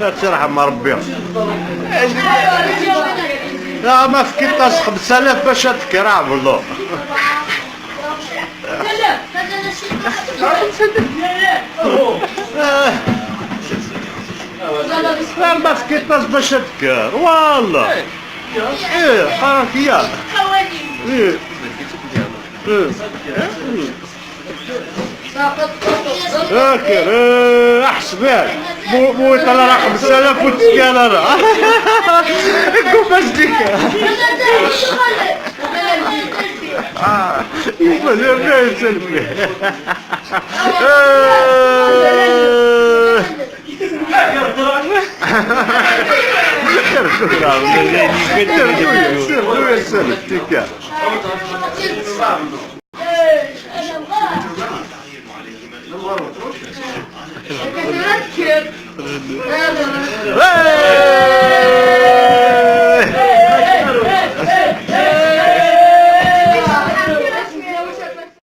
ترحم ربي. لا ما فكرتش 5000 باش تكرع والله. لا ما فكرتش باش تكر والله. ايه حركيات. ايه فاكر احسبال مو طلع راه 5000 وتسكال راه كيفاش ديك ما درناش سلفي